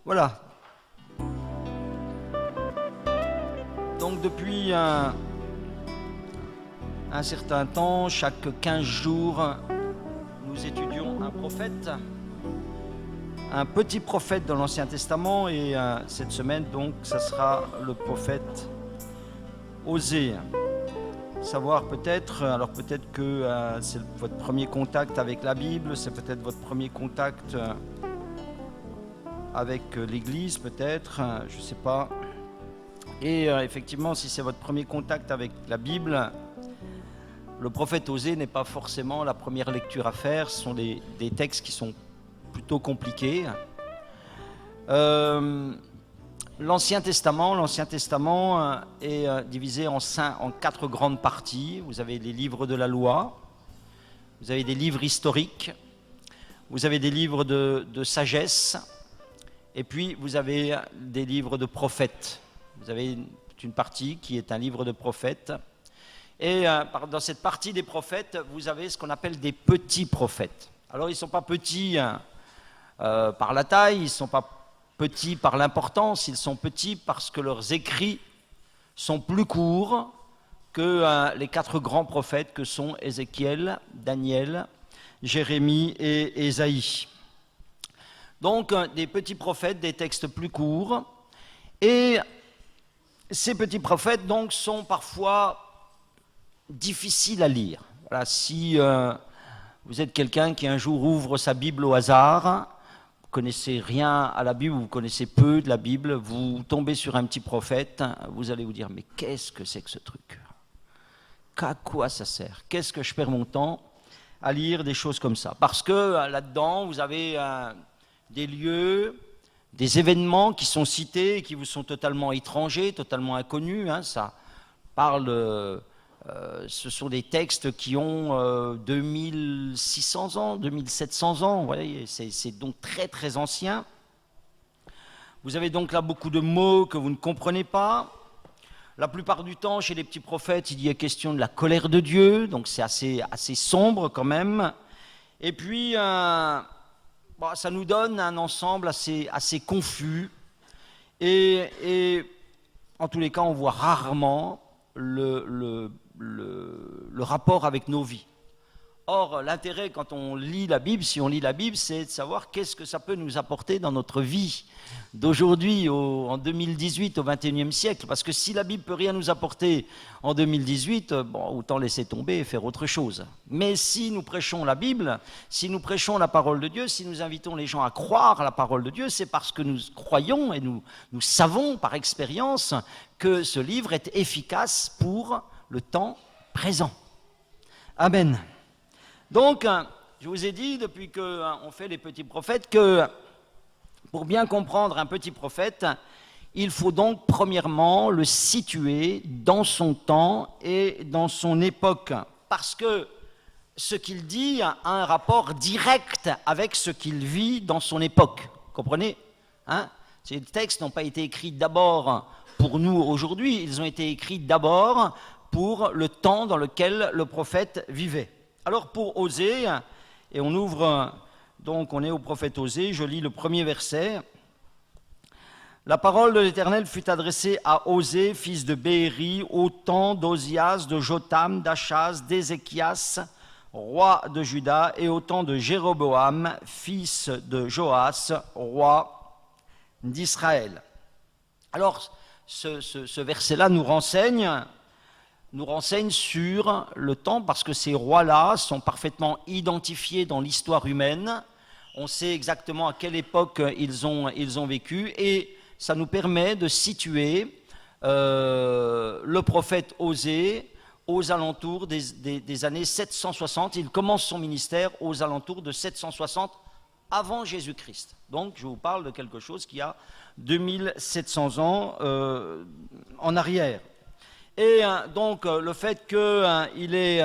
Voilà. Donc depuis un certain temps, chaque 15 jours, nous étudions un prophète, un petit prophète de l'Ancien Testament, et cette semaine, donc, ça sera le prophète Osée. Savoir peut-être, alors peut-être que c'est votre premier contact avec la Bible, c'est peut-être votre premier contact avec l'Église, peut-être, je ne sais pas. Et effectivement, si c'est votre premier contact avec la Bible, le prophète Osée n'est pas forcément la première lecture à faire. Ce sont des textes qui sont plutôt compliqués. L'Ancien Testament est divisé en 4 grandes parties. Vous avez les livres de la loi, vous avez des livres historiques, vous avez des livres de sagesse, et puis vous avez des livres de prophètes. Vous avez une partie qui est un livre de prophètes. Et dans cette partie des prophètes, vous avez ce qu'on appelle des petits prophètes. Alors ils ne sont pas petits par la taille, ils ne sont pas petits par l'importance, ils sont petits parce que leurs écrits sont plus courts que les 4 grands prophètes que sont Ézéchiel, Daniel, Jérémie et Ésaïe. Donc des petits prophètes, des textes plus courts. Et ces petits prophètes donc sont parfois difficiles à lire. Voilà, si vous êtes quelqu'un qui un jour ouvre sa Bible au hasard, vous connaissez rien à la Bible, vous connaissez peu de la Bible, vous tombez sur un petit prophète, vous allez vous dire, mais qu'est-ce que c'est que ce truc? À quoi ça sert? Qu'est-ce que je perds mon temps à lire des choses comme ça? Parce que là-dedans, vous avez des lieux, des événements qui sont cités et qui vous sont totalement étrangers, totalement inconnus. Ça parle... ce sont des textes qui ont 2600 ans, 2700 ans, vous voyez, c'est donc très très ancien. Vous avez donc là beaucoup de mots que vous ne comprenez pas. La plupart du temps, chez les petits prophètes, il y est question de la colère de Dieu, donc c'est assez sombre quand même. Et puis, ça nous donne un ensemble assez confus. Et en tous les cas, on voit rarement le rapport avec nos vies. Or, l'intérêt quand on lit la Bible, si on lit la Bible, c'est de savoir qu'est-ce que ça peut nous apporter dans notre vie d'aujourd'hui, en 2018, au XXIe siècle. Parce que si la Bible peut rien nous apporter en 2018, autant laisser tomber et faire autre chose. Mais si nous prêchons la Bible, si nous prêchons la parole de Dieu, si nous invitons les gens à croire la parole de Dieu, c'est parce que nous croyons et nous savons par expérience que ce livre est efficace pour le temps présent. Amen. Donc, je vous ai dit, depuis qu'on fait les petits prophètes, que pour bien comprendre un petit prophète, il faut donc premièrement le situer dans son temps et dans son époque. Parce que ce qu'il dit a un rapport direct avec ce qu'il vit dans son époque. Comprenez ? Ces textes n'ont pas été écrits d'abord pour nous aujourd'hui, ils ont été écrits d'abord pour le temps dans lequel le prophète vivait. Alors pour Osée, et on ouvre, donc on est au prophète Osée, je lis le premier verset. La parole de l'Éternel fut adressée à Osée, fils de Béhéri, au temps d'Ozias, de Jotham, d'Achaz, d'Ézéchias, roi de Juda, et au temps de Jéroboam, fils de Joas, roi d'Israël. Alors, ce verset-là nous renseigne sur le temps, parce que ces rois-là sont parfaitement identifiés dans l'histoire humaine. On sait exactement à quelle époque ils ont vécu, et ça nous permet de situer le prophète Osée aux alentours des années 760. Il commence son ministère aux alentours de 760 avant Jésus-Christ. Donc je vous parle de quelque chose qui a 2700 ans en arrière. Et donc le fait qu'il ait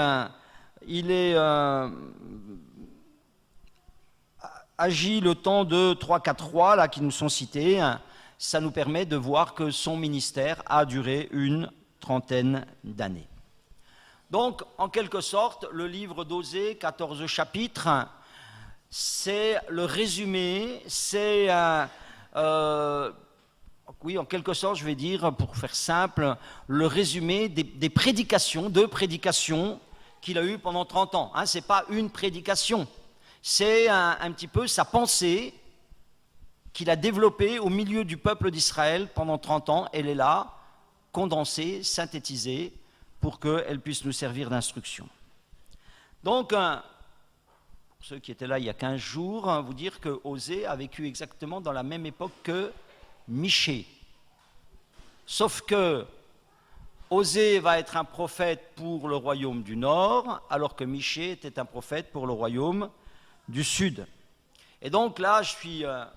agi le temps de 3-4 rois là, qui nous sont cités, ça nous permet de voir que son ministère a duré une 30aine d'années. Donc, en quelque sorte, le livre d'Osée, 14 chapitres, c'est le résumé, c'est oui, en quelque sorte, je vais dire, pour faire simple, le résumé des prédications, deux prédications qu'il a eues pendant 30 ans. Hein, ce n'est pas une prédication, c'est un petit peu sa pensée qu'il a développée au milieu du peuple d'Israël pendant 30 ans. Elle est là, condensée, synthétisée, pour qu'elle puisse nous servir d'instruction. Donc, pour ceux qui étaient là il y a 15 jours, vous dire que Osée a vécu exactement dans la même époque que Michée. Sauf que Osée va être un prophète pour le royaume du Nord, alors que Michée était un prophète pour le royaume du Sud. Et donc là, je suis un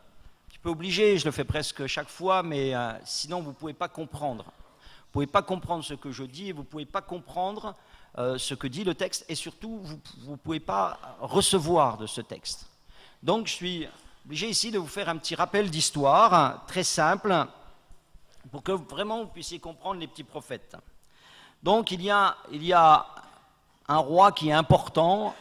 petit peu obligé, je le fais presque chaque fois, mais sinon vous ne pouvez pas comprendre. Vous ne pouvez pas comprendre ce que je dis et vous ne pouvez pas comprendre ce que dit le texte, et surtout, vous ne pouvez pas recevoir de ce texte. Donc, je suis obligé ici de vous faire un petit rappel d'histoire, très simple, pour que vraiment vous puissiez comprendre les petits prophètes. Donc, il y a un roi qui est important,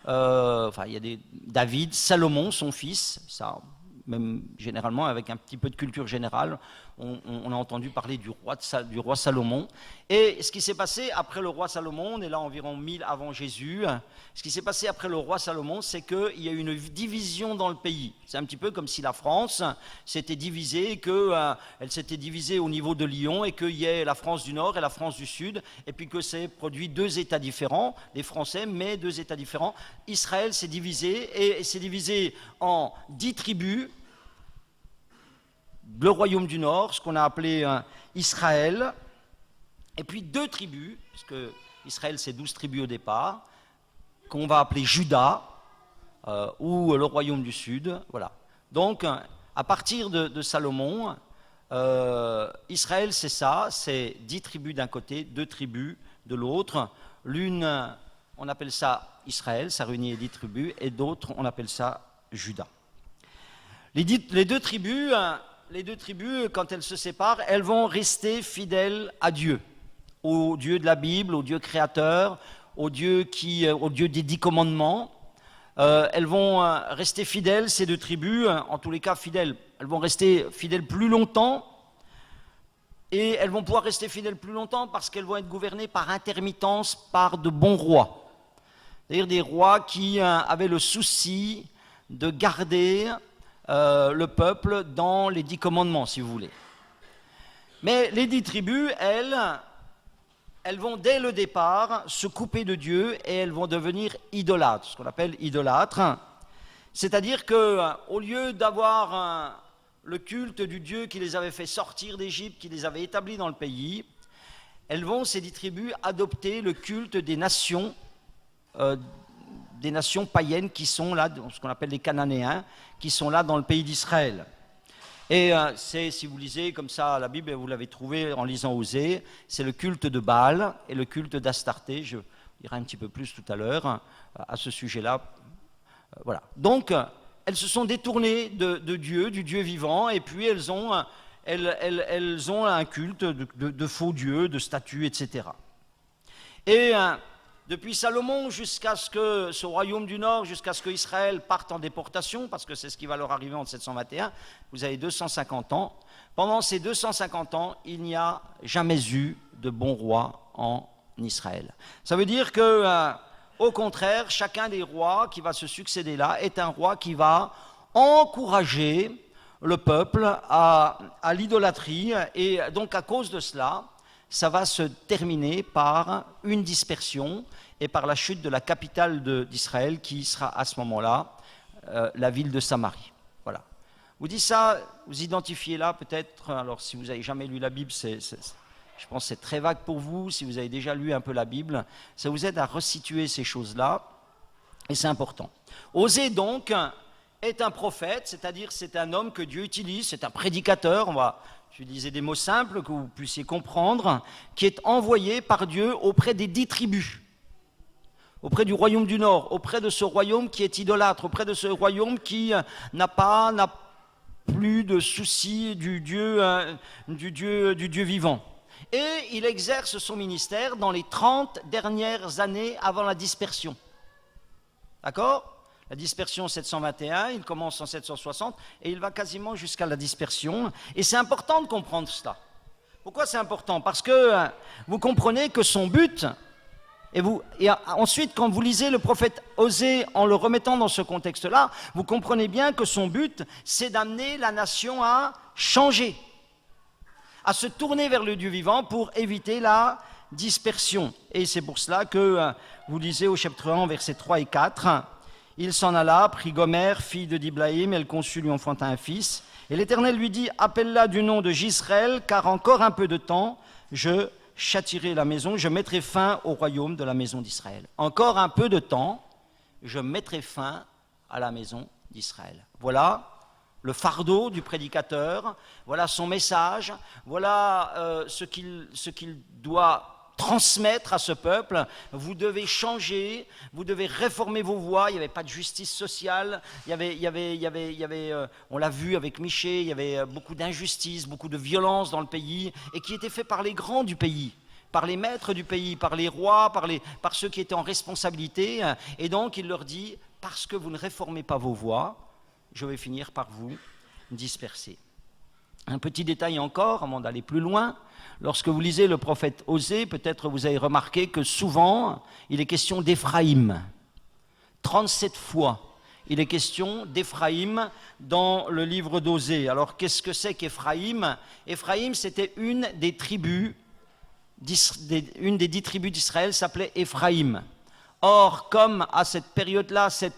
il y a David, Salomon, son fils, ça, même généralement avec un petit peu de culture générale, on a entendu parler du roi Salomon. Et ce qui s'est passé après le roi Salomon, on est là environ 1000 avant Jésus, ce qui s'est passé après le roi Salomon, c'est qu'il y a eu une division dans le pays. C'est un petit peu comme si la France s'était divisée, qu'elle s'était divisée au niveau de Lyon, et qu'il y ait la France du Nord et la France du Sud, et puis que c'est produit deux États différents, les Français, mais deux États différents. Israël s'est divisé, et s'est divisé en 10 tribus, le royaume du Nord, ce qu'on a appelé Israël, et puis 2 tribus, puisque Israël c'est 12 tribus au départ, qu'on va appeler Juda, ou le royaume du Sud, voilà. Donc, à partir de Salomon, Israël c'est ça, c'est 10 tribus d'un côté, 2 tribus de l'autre. L'une, on appelle ça Israël, ça réunit les 10 tribus, et d'autres, on appelle ça Juda. Les deux tribus, quand elles se séparent, elles vont rester fidèles à Dieu, au Dieu de la Bible, au Dieu créateur, au Dieu des 10 commandements. Elles vont rester fidèles, ces deux tribus, en tous les cas fidèles. Elles vont rester fidèles plus longtemps, et elles vont pouvoir rester fidèles plus longtemps parce qu'elles vont être gouvernées par intermittence, par de bons rois. C'est-à-dire des rois qui avaient le souci de garder le peuple dans les 10 commandements, si vous voulez. Mais les 10 tribus, elles vont dès le départ se couper de Dieu et elles vont devenir idolâtres, ce qu'on appelle idolâtres. C'est-à-dire qu'au lieu d'avoir le culte du Dieu qui les avait fait sortir d'Égypte, qui les avait établis dans le pays, elles vont, ces 10 tribus, adopter le culte des nations païennes qui sont là, ce qu'on appelle les Cananéens, qui sont là dans le pays d'Israël. Et c'est, si vous lisez comme ça la Bible, vous l'avez trouvé en lisant Osée, c'est le culte de Baal et le culte d'Astarté. Je dirai un petit peu plus tout à l'heure à ce sujet-là. Voilà. Donc, elles se sont détournées de Dieu, du Dieu vivant, et puis elles ont un culte de faux dieux, de statues, etc. Et depuis Salomon jusqu'à ce que ce royaume du Nord, jusqu'à ce qu'Israël parte en déportation, parce que c'est ce qui va leur arriver en 721, vous avez 250 ans. Pendant ces 250 ans, il n'y a jamais eu de bon roi en Israël. Ça veut dire que, au contraire, chacun des rois qui va se succéder là est un roi qui va encourager le peuple à l'idolâtrie, et donc à cause de cela, ça va se terminer par une dispersion et par la chute de la capitale d'Israël qui sera à ce moment-là la ville de Samarie. Voilà. Vous dites ça, vous identifiez là peut-être, alors si vous n'avez jamais lu la Bible, je pense que c'est très vague pour vous. Si vous avez déjà lu un peu la Bible, ça vous aide à resituer ces choses-là, et c'est important. Osée donc est un prophète, c'est-à-dire c'est un homme que Dieu utilise, c'est un prédicateur, j'utilisais des mots simples que vous puissiez comprendre, qui est envoyé par Dieu auprès des 10 tribus, auprès du royaume du Nord, auprès de ce royaume qui est idolâtre, auprès de ce royaume qui n'a plus de soucis du Dieu vivant. Et il exerce son ministère dans les 30 dernières années avant la dispersion. D'accord ? La dispersion 721, il commence en 760 et il va quasiment jusqu'à la dispersion. Et c'est important de comprendre cela. Pourquoi c'est important? Parce que vous comprenez que son but, et ensuite quand vous lisez le prophète Osée en le remettant dans ce contexte-là, vous comprenez bien que son but, c'est d'amener la nation à changer, à se tourner vers le Dieu vivant pour éviter la dispersion. Et c'est pour cela que vous lisez au chapitre 1, versets 3 et 4, « Il s'en alla, prit Gomère, fille de Diblaïm, elle conçut, lui enfanta un fils. Et l'Éternel lui dit, appelle-la du nom de Jisraël, car encore un peu de temps, je châtierai la maison, je mettrai fin au royaume de la maison d'Israël. » Encore un peu de temps, je mettrai fin à la maison d'Israël. Voilà le fardeau du prédicateur, voilà son message, voilà ce qu'il doit transmettre à ce peuple. Vous devez changer, vous devez réformer vos voies. Il n'y avait pas de justice sociale, il y avait on l'a vu avec Michée, il y avait beaucoup d'injustice, beaucoup de violence dans le pays, et qui était fait par les grands du pays, par les maîtres du pays, par les rois, par ceux qui étaient en responsabilité. Et donc il leur dit, parce que vous ne réformez pas vos voies, je vais finir par vous disperser. Un petit détail encore, avant d'aller plus loin, lorsque vous lisez le prophète Osée, peut-être vous avez remarqué que souvent, il est question d'Éphraïm. 37 fois, il est question d'Éphraïm dans le livre d'Osée. Alors, qu'est-ce que c'est qu'Éphraïm? Éphraïm, c'était une des 10 tribus d'Israël s'appelait Éphraïm. Or, comme à cette période-là, cette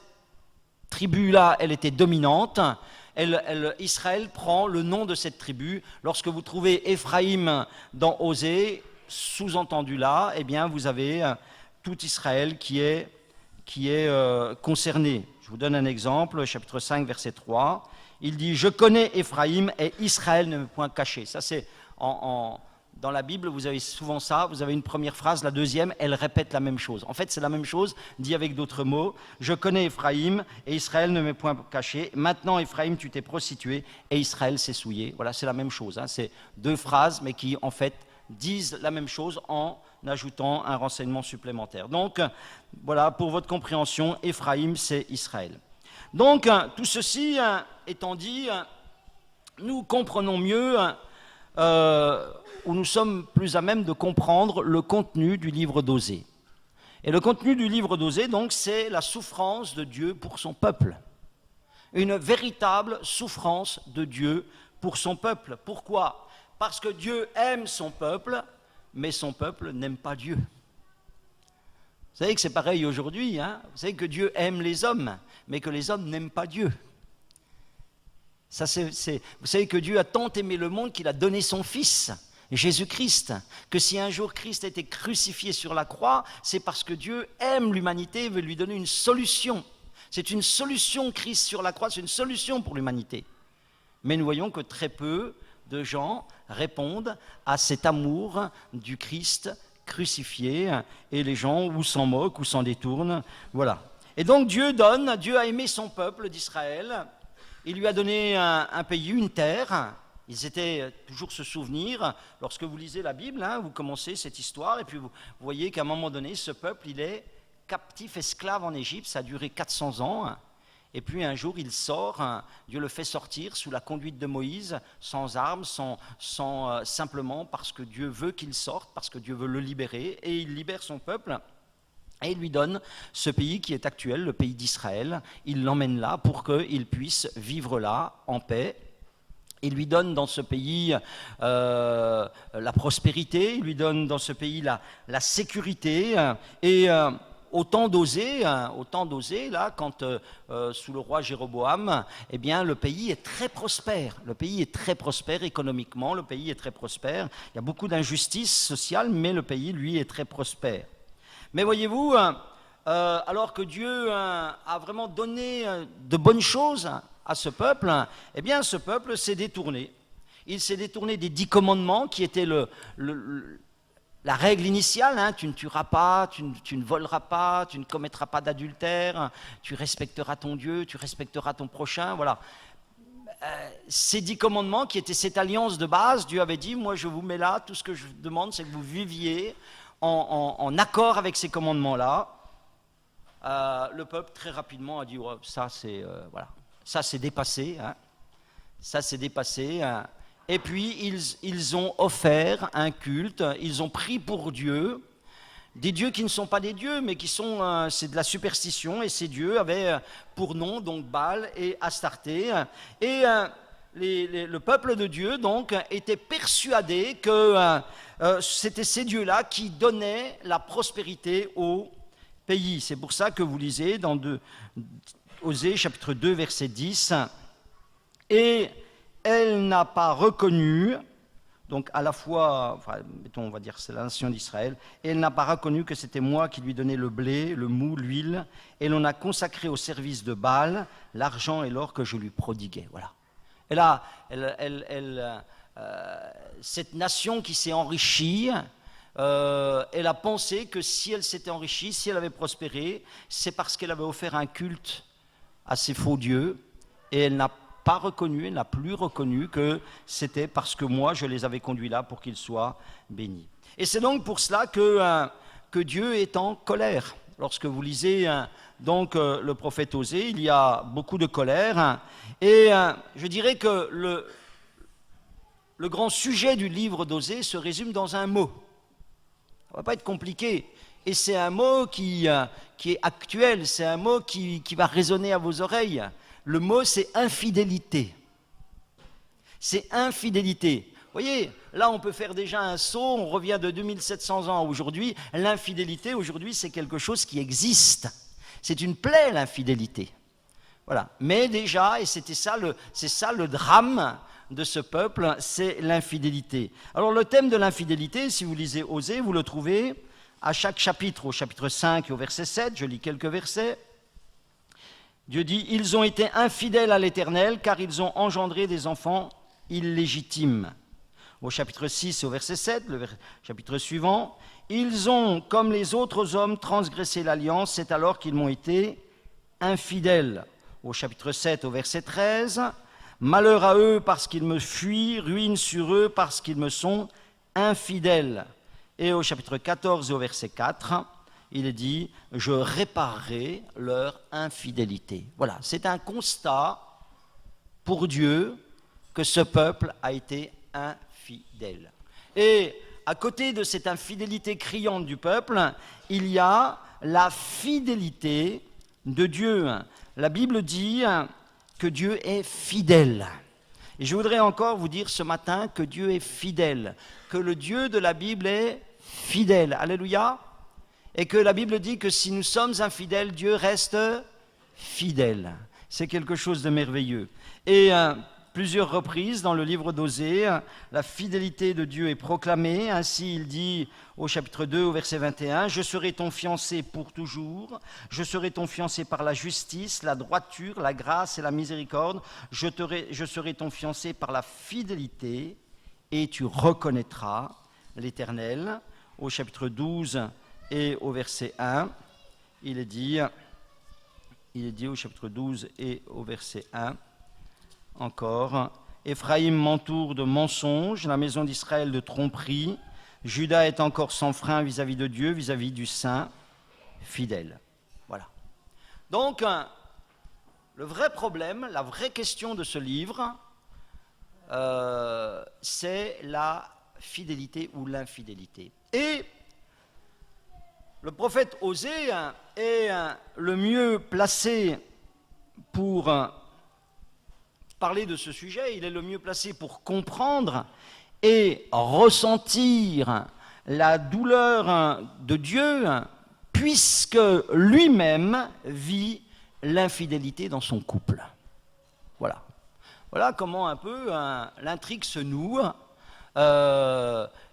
tribu-là, elle était dominante, Israël prend le nom de cette tribu. Lorsque vous trouvez Éphraïm dans Osée, sous-entendu là, eh bien vous avez tout Israël qui est concerné. Je vous donne un exemple, chapitre 5, verset 3. Il dit « Je connais Éphraïm et Israël ne m'est point caché ». Ça c'est dans la Bible, vous avez souvent ça, vous avez une première phrase, la deuxième, elle répète la même chose. En fait, c'est la même chose, dit avec d'autres mots. Je connais Éphraïm et Israël ne m'est point caché. Maintenant, Éphraïm, tu t'es prostitué et Israël s'est souillé. Voilà, c'est la même chose. Hein. C'est deux phrases, mais qui, en fait, disent la même chose en ajoutant un renseignement supplémentaire. Donc, voilà, pour votre compréhension, Éphraïm, c'est Israël. Donc, tout ceci étant dit, nous comprenons mieux... où nous sommes plus à même de comprendre le contenu du livre d'Osée. Et le contenu du livre d'Osée, donc, c'est la souffrance de Dieu pour son peuple. Une véritable souffrance de Dieu pour son peuple. Pourquoi? Parce que Dieu aime son peuple, mais son peuple n'aime pas Dieu. Vous savez que c'est pareil aujourd'hui, hein? Vous savez que Dieu aime les hommes, mais que les hommes n'aiment pas Dieu. Ça, vous savez que Dieu a tant aimé le monde qu'il a donné son Fils, Jésus-Christ, que si un jour Christ a été crucifié sur la croix, c'est parce que Dieu aime l'humanité et veut lui donner une solution. C'est une solution, Christ sur la croix, c'est une solution pour l'humanité. Mais nous voyons que très peu de gens répondent à cet amour du Christ crucifié, et les gens ou s'en moquent ou s'en détournent. Voilà. Et donc Dieu a aimé son peuple d'Israël. Il lui a donné un pays, une terre. Ils étaient toujours se souvenir. Lorsque vous lisez la Bible, hein, vous commencez cette histoire et puis vous voyez qu'à un moment donné, ce peuple, il est captif, esclave en Égypte. Ça a duré 400 ans. Et puis un jour, il sort. Dieu le fait sortir sous la conduite de Moïse, sans armes, simplement parce que Dieu veut qu'il sorte, parce que Dieu veut le libérer. Et il libère son peuple. Et il lui donne ce pays qui est actuel, le pays d'Israël. Il l'emmène là pour qu'il puisse vivre là en paix. Il lui donne dans ce pays la prospérité, il lui donne dans ce pays la sécurité. Et au temps d'Osée, là, quand sous le roi Jéroboam, eh bien, le pays est très prospère. Le pays est très prospère économiquement, le pays est très prospère. Il y a beaucoup d'injustice sociale, mais le pays, lui, est très prospère. Mais voyez-vous, alors que Dieu a vraiment donné de bonnes choses à ce peuple, eh bien ce peuple s'est détourné. Il s'est détourné des 10 commandements qui étaient la règle initiale, hein, tu ne tueras pas, tu ne voleras pas, tu ne commettras pas d'adultère, tu respecteras ton Dieu, tu respecteras ton prochain, voilà. Ces 10 commandements qui étaient cette alliance de base, Dieu avait dit, moi je vous mets là, tout ce que je vous demande c'est que vous viviez en accord avec ces commandements-là. le peuple très rapidement a dit oh, ça c'est voilà, ça c'est dépassé, hein. Ça c'est dépassé. Hein. Et puis ils ont offert un culte, ils ont pris pour Dieu des dieux qui ne sont pas des dieux, mais qui sont c'est de la superstition. Et ces dieux avaient pour nom donc Baal et Astarté. Et le peuple de Dieu donc était persuadé que c'était ces dieux-là qui donnaient la prospérité au pays. C'est pour ça que vous lisez dans Osée chapitre 2 verset 10, et elle n'a pas reconnu, donc à la fois, enfin, mettons, on va dire c'est la nation d'Israël, et elle n'a pas reconnu que c'était moi qui lui donnais le blé, le mou, l'huile, et l'on a consacré au service de Baal l'argent et l'or que je lui prodiguais. Voilà. Et là, cette nation qui s'est enrichie, elle a pensé que si elle s'était enrichie, si elle avait prospéré, c'est parce qu'elle avait offert un culte à ces faux dieux, et elle n'a plus reconnu que c'était parce que moi je les avais conduits là pour qu'ils soient bénis. Et c'est donc pour cela que Dieu est en colère. Lorsque vous lisez donc le prophète Osée, il y a beaucoup de colère, et je dirais que le grand sujet du livre d'Osée se résume dans un mot. Ça ne va pas être compliqué. Et c'est un mot qui est actuel, c'est un mot qui va résonner à vos oreilles. Le mot, c'est infidélité. C'est infidélité. Vous voyez, là, on peut faire déjà un saut, on revient de 2700 ans à aujourd'hui. L'infidélité, aujourd'hui, c'est quelque chose qui existe. C'est une plaie, l'infidélité. Voilà. Mais déjà, et c'est ça le drame de ce peuple, c'est l'infidélité. Alors, le thème de l'infidélité, si vous lisez Osée, vous le trouvez à chaque chapitre, au chapitre 5 et au verset 7, je lis quelques versets. Dieu dit, « Ils ont été infidèles à l'Éternel, car ils ont engendré des enfants illégitimes. » Au chapitre 6 et au verset 7, le chapitre suivant, « Ils ont, comme les autres hommes, transgressé l'alliance, c'est alors qu'ils m'ont été infidèles. » Au chapitre 7, au verset 13, « Malheur à eux parce qu'ils me fuient, ruine sur eux parce qu'ils me sont infidèles. » Et au chapitre 14 et au verset 4, il est dit « Je réparerai leur infidélité. » Voilà, c'est un constat pour Dieu que ce peuple a été infidèle. Et à côté de cette infidélité criante du peuple, il y a la fidélité de Dieu. La Bible dit que Dieu est fidèle. Et je voudrais encore vous dire ce matin que Dieu est fidèle, que le Dieu de la Bible est fidèle. Alléluia. Et que la Bible dit que si nous sommes infidèles, Dieu reste fidèle. C'est quelque chose de merveilleux. Et plusieurs reprises dans le livre d'Osée, la fidélité de Dieu est proclamée. Ainsi, il dit au chapitre 2, au verset 21, « Je serai ton fiancé pour toujours, je serai ton fiancé par la justice, la droiture, la grâce et la miséricorde. Je serai ton fiancé par la fidélité et tu reconnaîtras l'Éternel. » Au chapitre 12, et au verset 1, il est dit au chapitre 12 et au verset 1, encore, « Éphraïm m'entoure de mensonges, la maison d'Israël de tromperies, Juda est encore sans frein vis-à-vis de Dieu, vis-à-vis du Saint fidèle. » Voilà. Donc, le vrai problème, la vraie question de ce livre, c'est la fidélité ou l'infidélité. Et le prophète Osée est le mieux placé pour parler de ce sujet, il est le mieux placé pour comprendre et ressentir la douleur de Dieu, puisque lui-même vit l'infidélité dans son couple. Voilà. Voilà comment un peu l'intrigue se noue.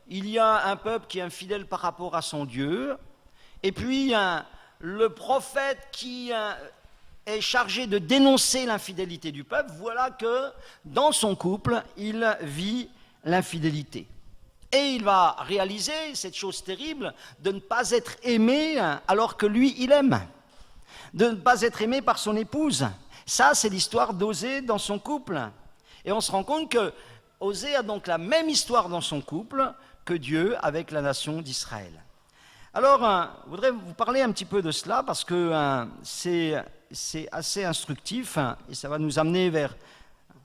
Il y a un peuple qui est infidèle par rapport à son Dieu, et puis le prophète qui est chargé de dénoncer l'infidélité du peuple. Voilà que dans son couple, il vit l'infidélité. Et il va réaliser cette chose terrible de ne pas être aimé alors que lui, il aime. De ne pas être aimé par son épouse. Ça, c'est l'histoire d'Osée dans son couple. Et on se rend compte que Osée a donc la même histoire dans son couple que Dieu avec la nation d'Israël. Alors, je voudrais vous parler un petit peu de cela parce que c'est assez instructif et ça va nous amener vers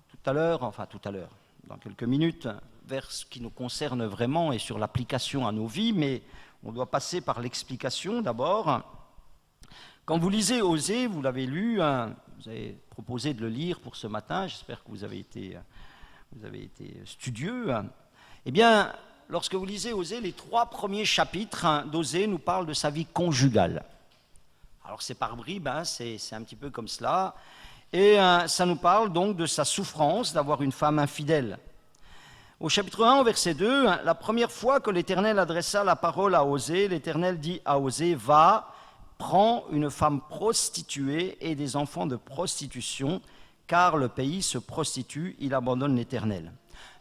tout à l'heure, dans quelques minutes, vers ce qui nous concerne vraiment et sur l'application à nos vies, mais on doit passer par l'explication d'abord. Quand vous lisez Osée, vous l'avez lu, vous avez proposé de le lire pour ce matin, j'espère que vous avez été studieux. Eh bien, lorsque vous lisez Osée, les 3 premiers chapitres d'Osée nous parlent de sa vie conjugale. Alors c'est par bribes, c'est un petit peu comme cela. Et ça nous parle donc de sa souffrance d'avoir une femme infidèle. Au chapitre 1, au verset 2, la première fois que l'Éternel adressa la parole à Osée, l'Éternel dit à Osée, « Va, prends une femme prostituée et des enfants de prostitution, car le pays se prostitue, il abandonne l'Éternel. »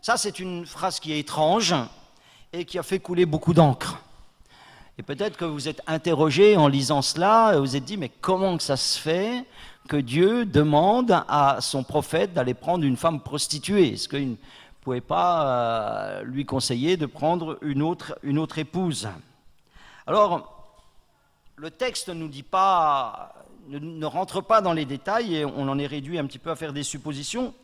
Ça, c'est une phrase qui est étrange et qui a fait couler beaucoup d'encre. Et peut-être que vous êtes interrogé en lisant cela, et vous êtes dit, mais comment que ça se fait que Dieu demande à son prophète d'aller prendre une femme prostituée? Est-ce qu'il ne pouvait pas lui conseiller de prendre une autre épouse? Alors, le texte ne nous dit pas, ne rentre pas dans les détails, et on en est réduit un petit peu à faire des suppositions.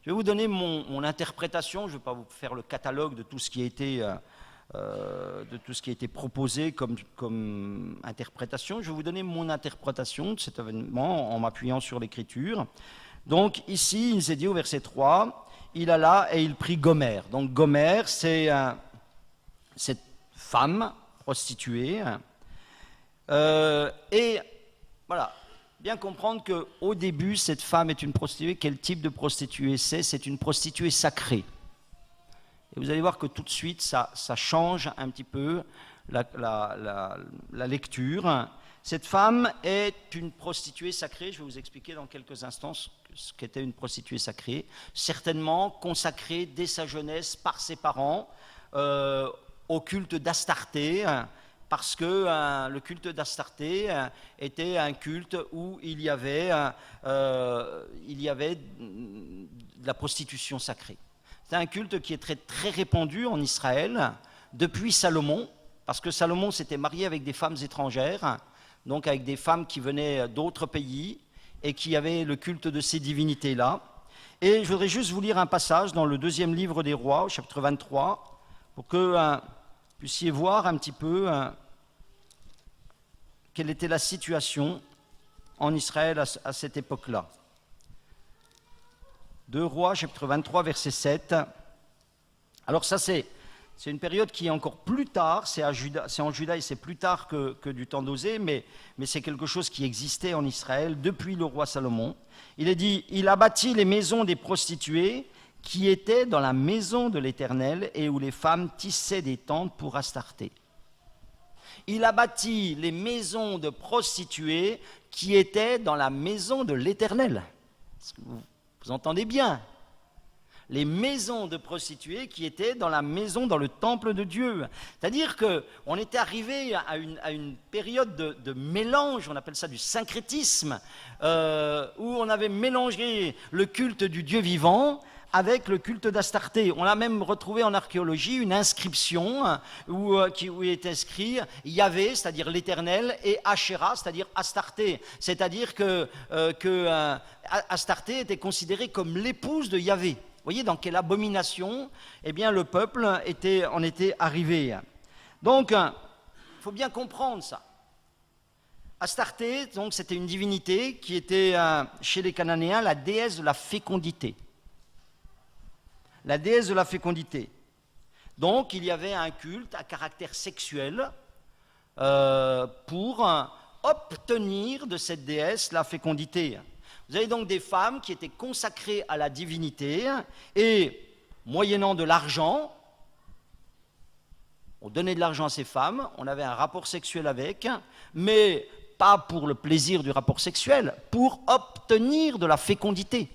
Je vais vous donner mon interprétation, je ne vais pas vous faire le catalogue de tout ce qui a été proposé comme interprétation. Je vais vous donner mon interprétation de cet événement en m'appuyant sur l'Écriture. Donc ici, il s'est dit au verset 3, il alla et il prit Gomère. Donc Gomère, c'est cette femme prostituée. Et voilà, bien comprendre qu'au début, cette femme est une prostituée. Quel type de prostituée c'est? C'est une prostituée sacrée. Et vous allez voir que tout de suite, ça change un petit peu la lecture. Cette femme est une prostituée sacrée. Je vais vous expliquer dans quelques instants ce qu'était une prostituée sacrée. Certainement consacrée dès sa jeunesse par ses parents au culte d'Astarté, parce que le culte d'Astarté était un culte où il y avait de la prostitution sacrée. C'est un culte qui est très, très répandu en Israël depuis Salomon, parce que Salomon s'était marié avec des femmes étrangères, donc avec des femmes qui venaient d'autres pays et qui avaient le culte de ces divinités-là. Et je voudrais juste vous lire un passage dans le 2e livre des Rois, au chapitre 23, pour que vous puissiez voir un petit peu quelle était la situation en Israël à cette époque-là. 2 Rois, chapitre 23, verset 7. Alors ça, c'est une période qui est encore plus tard, c'est en Juda et c'est plus tard que du temps d'Osée, mais c'est quelque chose qui existait en Israël depuis le roi Salomon. Il est dit, il abattit les maisons des prostituées qui étaient dans la maison de l'Éternel et où les femmes tissaient des tentes pour Astarté. Il abattit les maisons de prostituées qui étaient dans la maison de l'Éternel. Vous entendez bien? Les maisons de prostituées qui étaient dans la maison, dans le temple de Dieu. C'est-à-dire qu'on était arrivé à une période de mélange, on appelle ça du syncrétisme, où on avait mélangé le culte du Dieu vivant avec le culte d'Astarté. On a même retrouvé en archéologie une inscription où est inscrit Yahvé, c'est-à-dire l'Éternel, et Ashéra, c'est-à-dire Astarté. C'est-à-dire que Astarté était considérée comme l'épouse de Yahvé. Vous voyez dans quelle abomination le peuple en était arrivé. Donc, il faut bien comprendre ça. Astarté, donc, c'était une divinité qui était chez les Cananéens la déesse de la fécondité. La déesse de la fécondité. Donc, il y avait un culte à caractère sexuel pour obtenir de cette déesse la fécondité. Vous avez donc des femmes qui étaient consacrées à la divinité et, moyennant de l'argent, on donnait de l'argent à ces femmes, on avait un rapport sexuel avec, mais pas pour le plaisir du rapport sexuel, pour obtenir de la fécondité.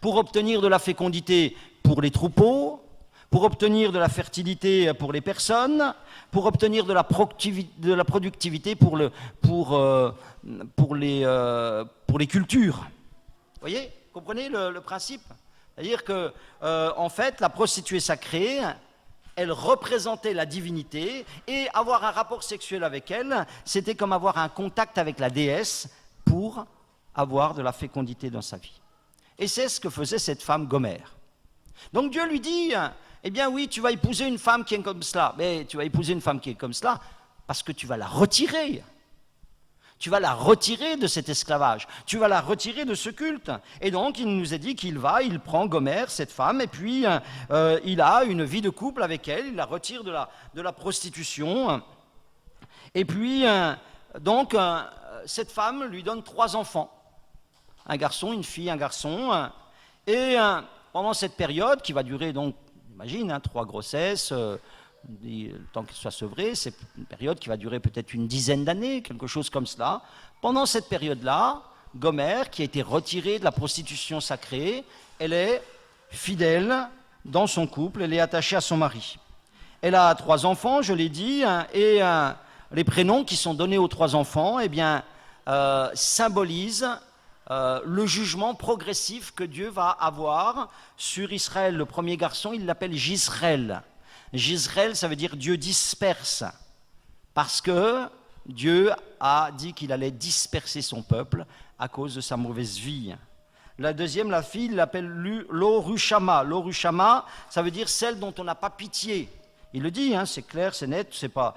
Pour obtenir de la fécondité pour les troupeaux, pour obtenir de la fertilité pour les personnes, pour obtenir de la productivité pour les cultures. Vous voyez, comprenez le principe? C'est-à-dire que, en fait, la prostituée sacrée elle représentait la divinité, et avoir un rapport sexuel avec elle, c'était comme avoir un contact avec la déesse pour avoir de la fécondité dans sa vie. Et c'est ce que faisait cette femme Gomer. Donc Dieu lui dit, eh bien oui, tu vas épouser une femme qui est comme cela, mais tu vas épouser une femme qui est comme cela parce que tu vas la retirer. Tu vas la retirer de cet esclavage, tu vas la retirer de ce culte. Et donc il nous a dit il prend Gomer, cette femme, et puis il a une vie de couple avec elle, il la retire de la prostitution. Et puis donc cette femme lui donne 3 enfants, un garçon, une fille, un garçon. Et pendant cette période qui va durer donc, imagine, 3 grossesses, le temps qu'il soit sevré, c'est une période qui va durer peut-être une dizaine d'années, quelque chose comme cela. Pendant cette période-là, Gomer, qui a été retirée de la prostitution sacrée, elle est fidèle dans son couple, elle est attachée à son mari. Elle a 3 enfants, je l'ai dit, et les prénoms qui sont donnés aux 3 enfants, eh bien, symbolisent le jugement progressif que Dieu va avoir sur Israël. Le premier garçon, il l'appelle Jisraël. Jisraël, ça veut dire Dieu disperse, parce que Dieu a dit qu'il allait disperser son peuple à cause de sa mauvaise vie. La deuxième, la fille, il l'appelle Lo-Rushama. Lo-Rushama, ça veut dire celle dont on n'a pas pitié. Il le dit, c'est clair, c'est net, c'est pas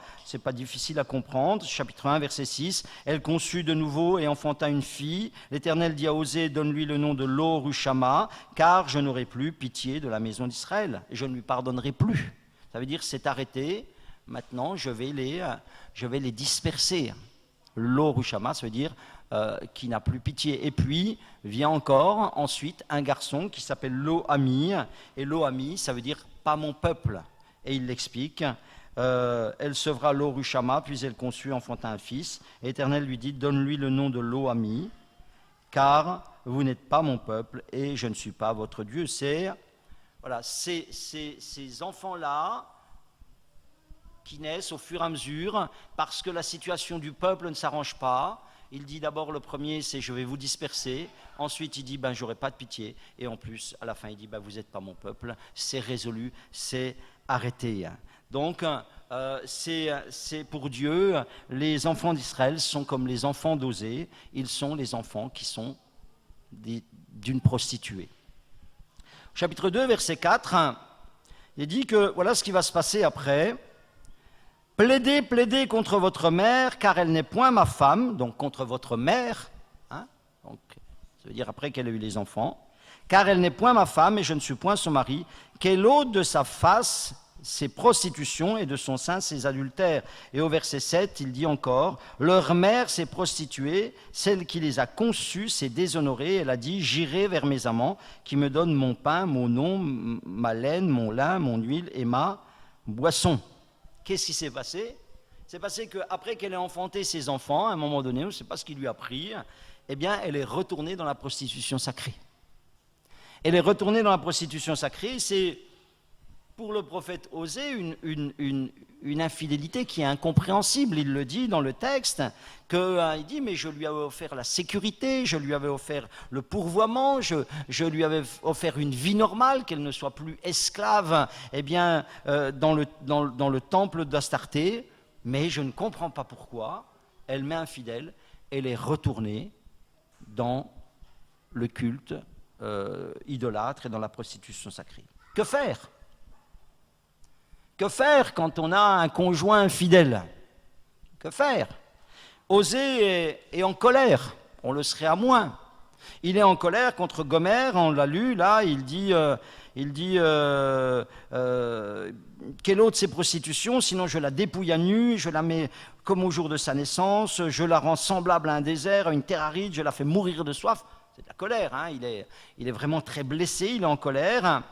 difficile à comprendre. Chapitre 1, verset 6. Elle conçut de nouveau et enfanta une fille. L'Éternel dit à Osée, donne-lui le nom de Lo-Rushama, car je n'aurai plus pitié de la maison d'Israël, et je ne lui pardonnerai plus. Ça veut dire c'est arrêté, maintenant je vais les disperser. Lo-Rushama, ça veut dire qui n'a plus pitié. Et puis vient encore ensuite un garçon qui s'appelle Lo-Ami, et Lo-Ami, ça veut dire pas mon peuple. Et il l'explique, elle sevra Lo-Rushama, puis elle conçut, enfanta un fils. Et l'Éternel lui dit, donne-lui le nom de Lo-Ami, car vous n'êtes pas mon peuple et je ne suis pas votre Dieu. Voilà, ces enfants-là qui naissent au fur et à mesure parce que la situation du peuple ne s'arrange pas. Il dit d'abord le premier, c'est je vais vous disperser. Ensuite, il dit j'aurai pas de pitié. Et en plus, à la fin, il dit vous n'êtes pas mon peuple. C'est résolu, c'est arrêté. Donc, c'est pour Dieu, les enfants d'Israël sont comme les enfants d'Osée. Ils sont les enfants qui sont d'une prostituée. Chapitre 2, verset 4, il dit que voilà ce qui va se passer après. Plaidez, plaidez contre votre mère, car elle n'est point ma femme, donc contre votre mère, donc, ça veut dire après qu'elle a eu les enfants, car elle n'est point ma femme et je ne suis point son mari, qu'elle ôte de sa face ses prostitutions et de son sein ses adultères. Et au verset 7, il dit encore, leur mère s'est prostituée, celle qui les a conçus s'est déshonorée, elle a dit, j'irai vers mes amants qui me donnent mon pain, mon nom, ma laine, mon lin, mon huile et ma boisson. Qu'est-ce qui s'est passé? C'est passé qu'après qu'elle ait enfanté ses enfants, à un moment donné, on ne sait pas ce qui lui a pris, eh bien, elle est retournée dans la prostitution sacrée. Elle est retournée dans la prostitution sacrée, c'est pour le prophète Osée une infidélité qui est incompréhensible. Il le dit dans le texte, il dit mais je lui avais offert la sécurité, je lui avais offert le pourvoiement, je lui avais offert une vie normale, qu'elle ne soit plus esclave dans le temple d'Astarté, mais je ne comprends pas pourquoi elle m'est infidèle, elle est retournée dans le culte idolâtre et dans la prostitution sacrée. Que faire ? Que faire quand on a un conjoint infidèle? Que faire? Osée est en colère, on le serait à moins. Il est en colère contre Gomer, on l'a lu, là, il dit quelle autre ses prostitutions, sinon je la dépouille à nu, je la mets comme au jour de sa naissance, je la rends semblable à un désert, à une terre aride, je la fais mourir de soif. C'est de la colère, il est vraiment très blessé, il est en colère.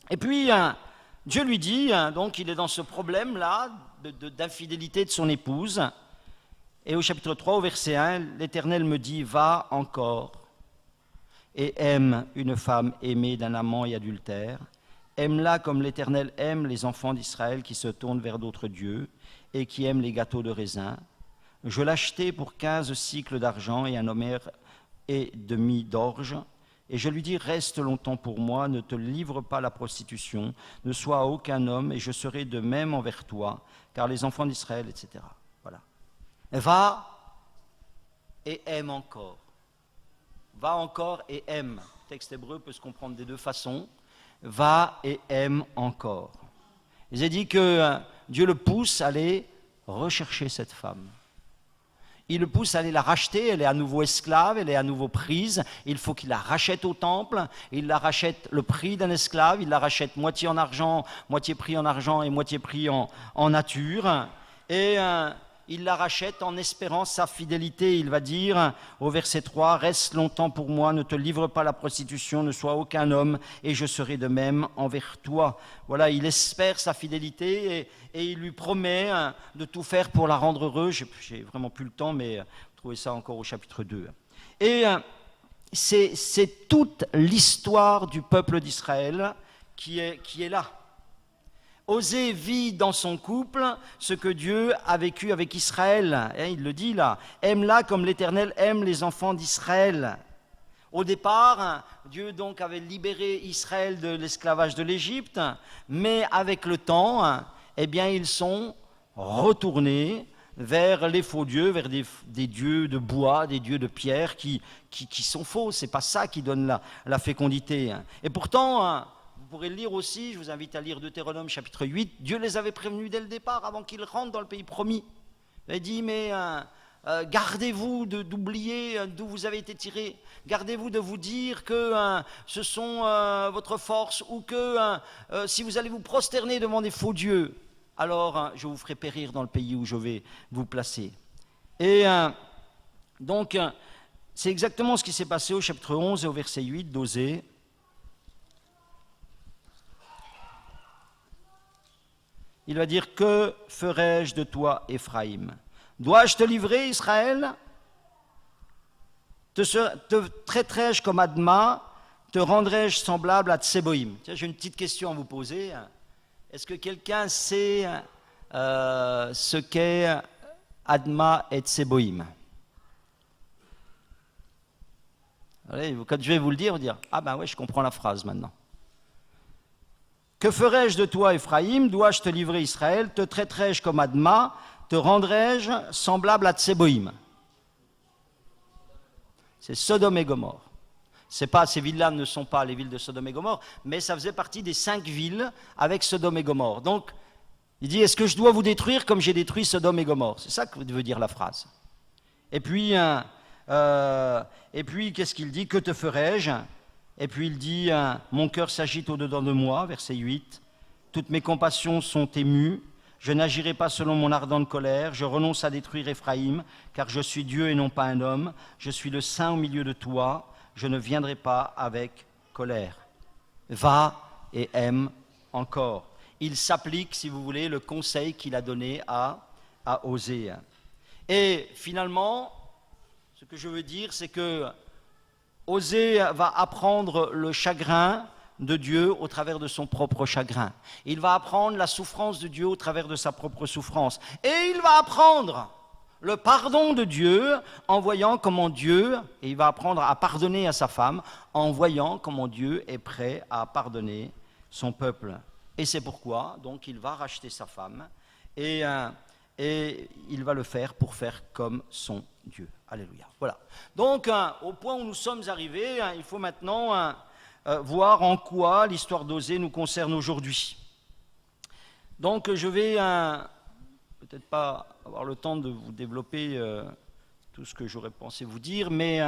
Et puis, Dieu lui dit, donc il est dans ce problème-là d'infidélité de son épouse. Et au chapitre 3, au verset 1, l'Éternel me dit, va encore et aime une femme aimée d'un amant et adultère. Aime-la comme l'Éternel aime les enfants d'Israël qui se tournent vers d'autres dieux et qui aiment les gâteaux de raisin. Je l'achetai pour 15 cycles d'argent et 1 homère et demi d'orge. Et je lui dis, reste longtemps pour moi, ne te livre pas à la prostitution, ne sois à aucun homme, et je serai de même envers toi, car les enfants d'Israël, etc. Voilà. Va et aime encore. Va encore et aime. Le texte hébreu peut se comprendre des deux façons. Va et aime encore. Il a dit que Dieu le pousse à aller rechercher cette femme. Il le pousse à aller la racheter, elle est à nouveau esclave, elle est à nouveau prise, il faut qu'il la rachète au temple, il la rachète le prix d'un esclave, il la rachète moitié en argent, moitié prix en argent et moitié prix en nature, et il la rachète en espérant sa fidélité. Il va dire au verset 3, « Reste longtemps pour moi, ne te livre pas à la prostitution, ne sois aucun homme, et je serai de même envers toi. » Voilà, il espère sa fidélité et il lui promet de tout faire pour la rendre heureuse. J'ai vraiment plus le temps, mais vous trouvez ça encore au chapitre 2. Et c'est toute l'histoire du peuple d'Israël qui est là. Osée vit dans son couple ce que Dieu a vécu avec Israël. Et il le dit là, aime-la comme l'Éternel aime les enfants d'Israël. Au départ, Dieu donc avait libéré Israël de l'esclavage de l'Égypte, mais avec le temps, eh bien, ils sont retournés vers les faux dieux, vers des dieux de bois, des dieux de pierre qui sont faux. C'est pas ça qui donne la fécondité. Et pourtant, vous pourrez le lire aussi, je vous invite à lire Deutéronome chapitre 8, Dieu les avait prévenus dès le départ, avant qu'ils rentrent dans le pays promis. Il a dit, mais gardez-vous d'oublier d'où vous avez été tirés, gardez-vous de vous dire que ce sont votre force, ou que si vous allez vous prosterner devant des faux dieux, alors je vous ferai périr dans le pays où je vais vous placer. Et donc, c'est exactement ce qui s'est passé au chapitre 11 et au verset 8 d'Osée. Il va dire, que ferai-je de toi, Éphraïm? Dois-je te livrer, Israël? Te traiterai-je comme Adma? Te rendrai-je semblable à Tseboïm? J'ai une petite question à vous poser. Est-ce que quelqu'un sait ce qu'est Adma et Tseboïm? Quand je vais vous le dire, vous dire, ah ben ouais, je comprends la phrase maintenant. Que ferai-je de toi, Éphraïm? Dois-je te livrer, Israël? Te traiterai-je comme Adma? Te rendrai-je semblable à Tseboïm? C'est Sodome et Gomorrhe. Ces villes-là ne sont pas les villes de Sodome et Gomorrhe, mais ça faisait partie des 5 villes avec Sodome et Gomorrhe. Donc, il dit, est-ce que je dois vous détruire comme j'ai détruit Sodome et Gomorrhe? C'est ça que veut dire la phrase. Et puis qu'est-ce qu'il dit? Que te ferai-je? Et puis il dit, mon cœur s'agite au-dedans de moi, verset 8, toutes mes compassions sont émues, je n'agirai pas selon mon ardente colère, je renonce à détruire Éphraïm, car je suis Dieu et non pas un homme, je suis le Saint au milieu de toi, je ne viendrai pas avec colère. Va et aime encore. Il s'applique, si vous voulez, le conseil qu'il a donné à Osée. Et finalement, ce que je veux dire, c'est que Osée va apprendre le chagrin de Dieu au travers de son propre chagrin. Il va apprendre la souffrance de Dieu au travers de sa propre souffrance. Et il va apprendre le pardon de Dieu en voyant comment Dieu, et il va apprendre à pardonner à sa femme, en voyant comment Dieu est prêt à pardonner son peuple. Et c'est pourquoi, donc, il va racheter sa femme et il va le faire pour faire comme son Dieu. Alléluia. Voilà. Donc, au point où nous sommes arrivés, il faut maintenant voir en quoi l'histoire d'Osée nous concerne aujourd'hui. Donc, je vais peut-être pas avoir le temps de vous développer tout ce que j'aurais pensé vous dire, mais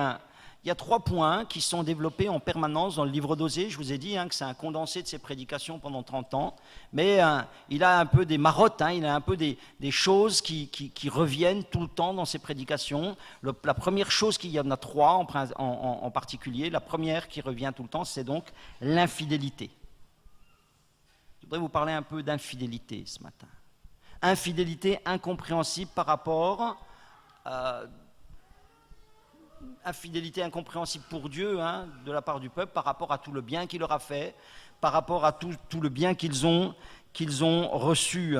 il y a 3 points qui sont développés en permanence dans le livre d'Osée. Je vous ai dit que c'est un condensé de ses prédications pendant 30 ans, mais il a un peu des marottes, il a un peu des choses qui reviennent tout le temps dans ses prédications. La première chose, il y en a 3 en particulier, la première qui revient tout le temps, c'est donc l'infidélité. Je voudrais vous parler un peu d'infidélité ce matin. Infidélité incompréhensible par rapport infidélité incompréhensible pour Dieu, de la part du peuple, par rapport à tout le bien qu'il leur a fait, par rapport à tout le bien qu'ils ont reçu.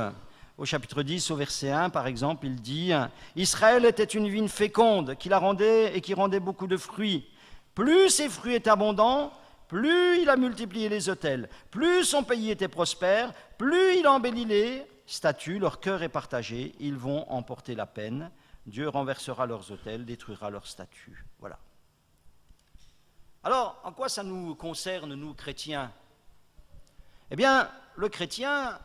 Au chapitre 10, au verset 1, par exemple, il dit « Israël était une vigne féconde qui la rendait et qui rendait beaucoup de fruits. Plus ses fruits étaient abondants, plus il a multiplié les autels, plus son pays était prospère, plus il embellit les statues, leur cœur est partagé, ils vont emporter la peine, Dieu renversera leurs autels, détruira leurs statues. Voilà. Alors, en quoi ça nous concerne, nous, chrétiens? Eh bien, le chrétien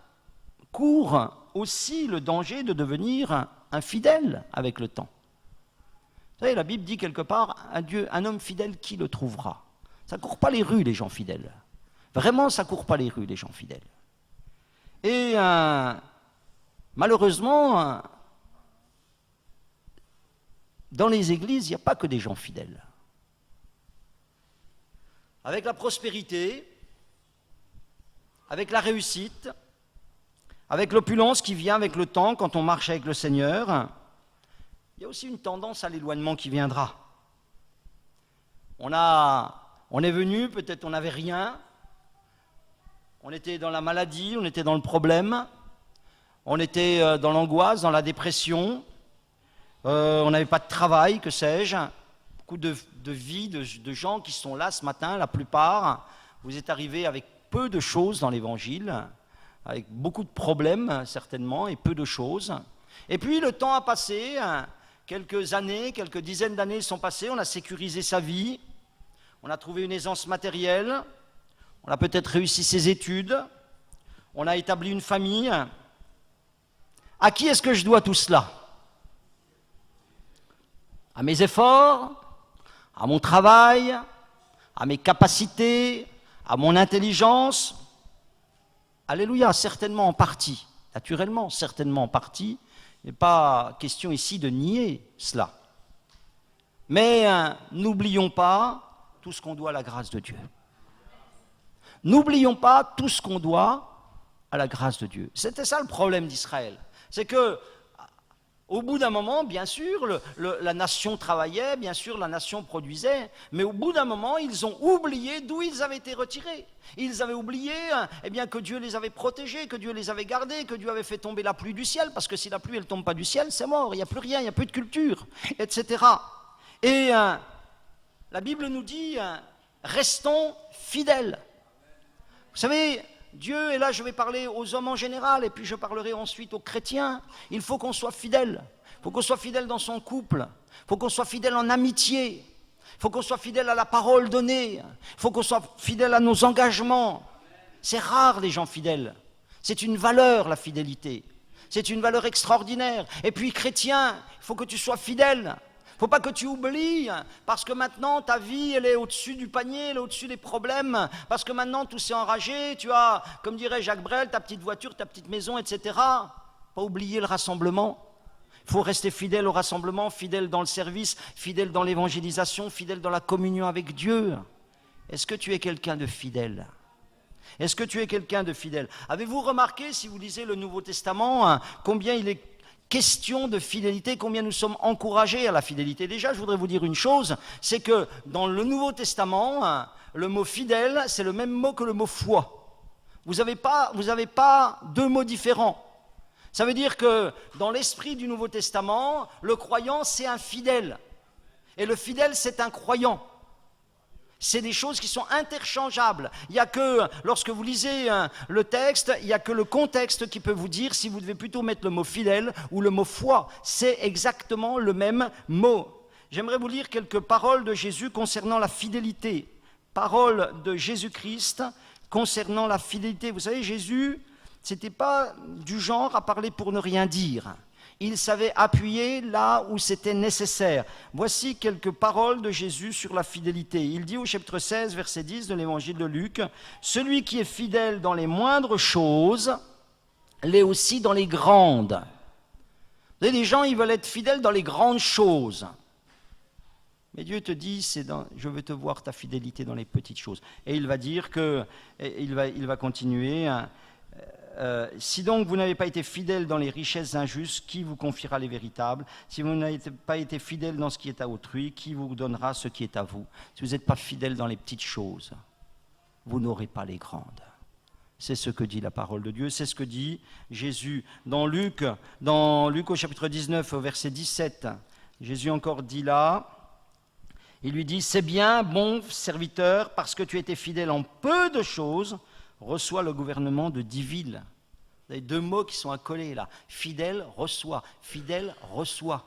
court aussi le danger de devenir infidèle avec le temps. Vous savez, la Bible dit quelque part, un homme fidèle, qui le trouvera? Ça ne court pas les rues, les gens fidèles. Vraiment, ça ne court pas les rues, les gens fidèles. Et malheureusement, dans les églises, il n'y a pas que des gens fidèles. Avec la prospérité, avec la réussite, avec l'opulence qui vient avec le temps quand on marche avec le Seigneur, il y a aussi une tendance à l'éloignement qui viendra. On est venu, peut-être on n'avait rien, on était dans la maladie, on était dans le problème, on était dans l'angoisse, dans la dépression, on n'avait pas de travail, que sais-je, beaucoup de vies, de gens qui sont là ce matin, la plupart, vous êtes arrivés avec peu de choses dans l'Évangile, avec beaucoup de problèmes certainement, et peu de choses. Et puis le temps a passé, quelques années, quelques dizaines d'années sont passées, on a sécurisé sa vie, on a trouvé une aisance matérielle, on a peut-être réussi ses études, on a établi une famille. À qui est-ce que je dois tout cela? À mes efforts, à mon travail, à mes capacités, à mon intelligence? Alléluia, certainement en partie, naturellement, certainement en partie. Il n'est pas question ici de nier cela. Mais n'oublions pas tout ce qu'on doit à la grâce de Dieu. N'oublions pas tout ce qu'on doit à la grâce de Dieu. C'était ça le problème d'Israël. C'est que, au bout d'un moment, bien sûr, la nation travaillait, bien sûr, la nation produisait, mais au bout d'un moment, ils ont oublié d'où ils avaient été retirés. Ils avaient oublié que Dieu les avait protégés, que Dieu les avait gardés, que Dieu avait fait tomber la pluie du ciel, parce que si la pluie ne tombe pas du ciel, c'est mort, il n'y a plus rien, il n'y a plus de culture, etc. Et la Bible nous dit, restons fidèles. Vous savez, Dieu, et là je vais parler aux hommes en général, et puis je parlerai ensuite aux chrétiens, il faut qu'on soit fidèle. Il faut qu'on soit fidèle dans son couple, il faut qu'on soit fidèle en amitié, il faut qu'on soit fidèle à la parole donnée, il faut qu'on soit fidèle à nos engagements. C'est rare les gens fidèles, c'est une valeur la fidélité, c'est une valeur extraordinaire. Et puis chrétien, il faut que tu sois fidèle. Il ne faut pas que tu oublies, parce que maintenant ta vie elle est au-dessus du panier, elle est au-dessus des problèmes, parce que maintenant tout s'est enragé, tu as, comme dirait Jacques Brel, ta petite voiture, ta petite maison, etc. Pas oublier le rassemblement. Il faut rester fidèle au rassemblement, fidèle dans le service, fidèle dans l'évangélisation, fidèle dans la communion avec Dieu. Est-ce que tu es quelqu'un de fidèle? Est-ce que tu es quelqu'un de fidèle? Avez-vous remarqué, si vous lisez le Nouveau Testament, combien il est question de fidélité, combien nous sommes encouragés à la fidélité? Déjà, je voudrais vous dire une chose, c'est que dans le Nouveau Testament, le mot fidèle, c'est le même mot que le mot foi. Vous n'avez pas deux mots différents. Ça veut dire que dans l'esprit du Nouveau Testament, le croyant, c'est un fidèle. Et le fidèle, c'est un croyant. C'est des choses qui sont interchangeables. Il n'y a que, lorsque vous lisez le texte, il n'y a que le contexte qui peut vous dire si vous devez plutôt mettre le mot fidèle ou le mot foi. C'est exactement le même mot. J'aimerais vous lire quelques paroles de Jésus concernant la fidélité. Paroles de Jésus-Christ concernant la fidélité. Vous savez, Jésus, ce n'était pas du genre à parler pour ne rien dire. Il savait appuyer là où c'était nécessaire. Voici quelques paroles de Jésus sur la fidélité. Il dit au chapitre 16, verset 10 de l'évangile de Luc, « Celui qui est fidèle dans les moindres choses, l'est aussi dans les grandes. » Vous savez, les gens, ils veulent être fidèles dans les grandes choses. Mais Dieu te dit, je veux te voir ta fidélité dans les petites choses. Et il va dire que, il va continuer, si donc vous n'avez pas été fidèle dans les richesses injustes, qui vous confiera les véritables? Si vous n'avez pas été fidèle dans ce qui est à autrui, qui vous donnera ce qui est à vous? Si vous n'êtes pas fidèle dans les petites choses, vous n'aurez pas les grandes. C'est ce que dit la parole de Dieu, c'est ce que dit Jésus. Dans Luc au chapitre 19, au verset 17, Jésus encore dit là, Il lui dit, c'est bien, bon serviteur, parce que tu étais fidèle en peu de choses, reçois le gouvernement de 10 villes. Vous avez 2 mots qui sont accolés là. Fidèle, reçoit. Fidèle, reçoit.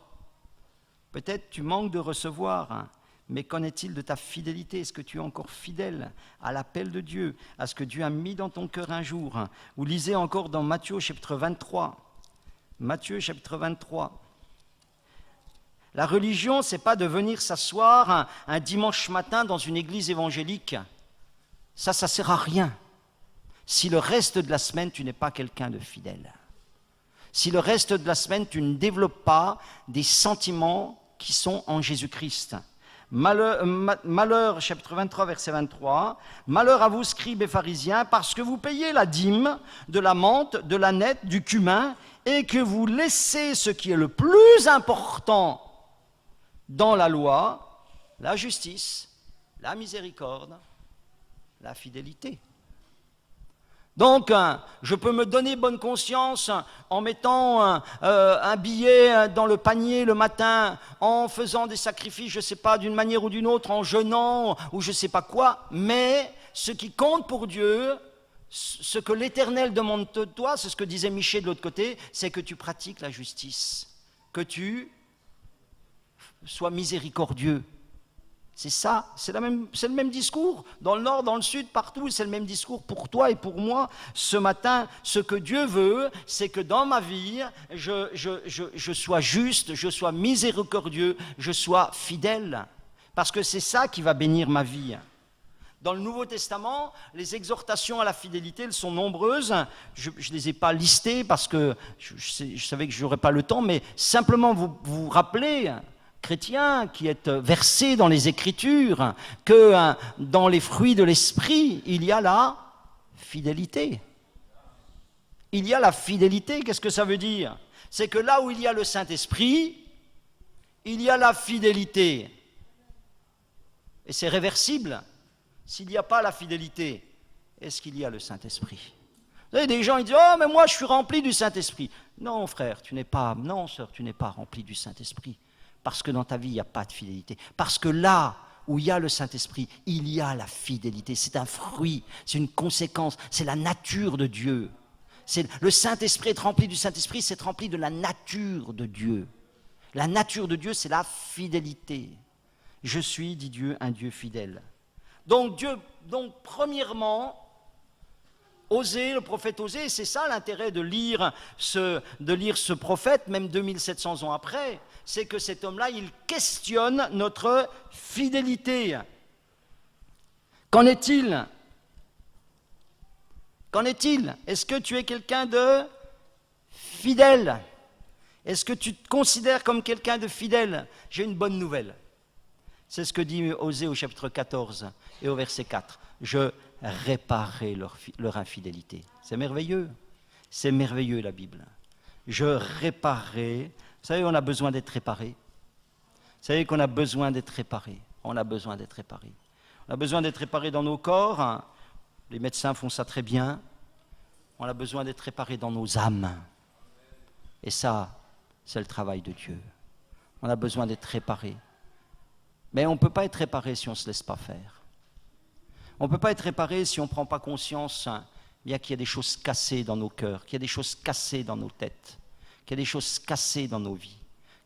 Peut-être tu manques de recevoir, hein, mais qu'en est-il de ta fidélité? Est-ce que tu es encore fidèle à l'appel de Dieu, à ce que Dieu a mis dans ton cœur un jour, hein? Vous lisez encore dans Matthieu chapitre 23. Matthieu chapitre 23. La religion, ce n'est pas de venir s'asseoir un dimanche matin dans une église évangélique. Ça ne sert à rien. Si le reste de la semaine, tu n'es pas quelqu'un de fidèle. Si le reste de la semaine, tu ne développes pas des sentiments qui sont en Jésus-Christ. Malheur, chapitre 23, verset 23. Malheur à vous, scribes et pharisiens, parce que vous payez la dîme de la menthe, de la nette, du cumin, et que vous laissez ce qui est le plus important dans la loi, la justice, la miséricorde, la fidélité. Donc, je peux me donner bonne conscience en mettant un billet dans le panier le matin, en faisant des sacrifices, je ne sais pas, d'une manière ou d'une autre, en jeûnant ou je ne sais pas quoi, mais ce qui compte pour Dieu, ce que l'Éternel demande de toi, c'est ce que disait Michel de l'autre côté, c'est que tu pratiques la justice, que tu sois miséricordieux. C'est ça, c'est le même discours. Dans le nord, dans le sud, partout, c'est le même discours pour toi et pour moi. Ce matin, ce que Dieu veut, c'est que dans ma vie, je sois juste, je sois miséricordieux, je sois fidèle. Parce que c'est ça qui va bénir ma vie. Dans le Nouveau Testament, les exhortations à la fidélité, elles sont nombreuses. Je ne les ai pas listées parce que je savais que je n'aurais pas le temps, mais simplement vous rappelez, chrétiens qui êtes versés dans les Écritures, que dans les fruits de l'Esprit, il y a la fidélité. Il y a la fidélité, qu'est-ce que ça veut dire? C'est que là où il y a le Saint-Esprit, il y a la fidélité. Et c'est réversible. S'il n'y a pas la fidélité, est-ce qu'il y a le Saint-Esprit? Vous savez, des gens ils disent « Oh, mais moi je suis rempli du Saint-Esprit ». Non, frère, tu n'es pas, non, sœur, tu n'es pas rempli du Saint-Esprit. Parce que dans ta vie, il n'y a pas de fidélité. Parce que là où il y a le Saint-Esprit, il y a la fidélité. C'est un fruit, c'est une conséquence, c'est la nature de Dieu. Le Saint-Esprit, être rempli du Saint-Esprit, c'est être rempli de la nature de Dieu. La nature de Dieu, c'est la fidélité. Je suis, dit Dieu, un Dieu fidèle. Donc premièrement, Osée, le prophète Osée, c'est ça l'intérêt de lire ce prophète, même 2700 ans après, c'est que cet homme-là, il questionne notre fidélité. Qu'en est-il? Qu'en est-il? Est-ce que tu es quelqu'un de fidèle? Est-ce que tu te considères comme quelqu'un de fidèle? J'ai une bonne nouvelle. C'est ce que dit Osée au chapitre 14 et au verset 4. Je réparerai leur infidélité. C'est merveilleux. C'est merveilleux la Bible. Je réparerai. Vous savez, on a besoin d'être réparé. Vous savez qu'on a besoin d'être réparé. On a besoin d'être réparé. On a besoin d'être réparé dans nos corps. Les médecins font ça très bien. On a besoin d'être réparé dans nos âmes. Et ça, c'est le travail de Dieu. On a besoin d'être réparé. Mais on ne peut pas être réparé si on ne se laisse pas faire. On ne peut pas être réparé si on ne prend pas conscience qu'il y a des choses cassées dans nos cœurs, qu'il y a des choses cassées dans nos têtes, qu'il y a des choses cassées dans nos vies,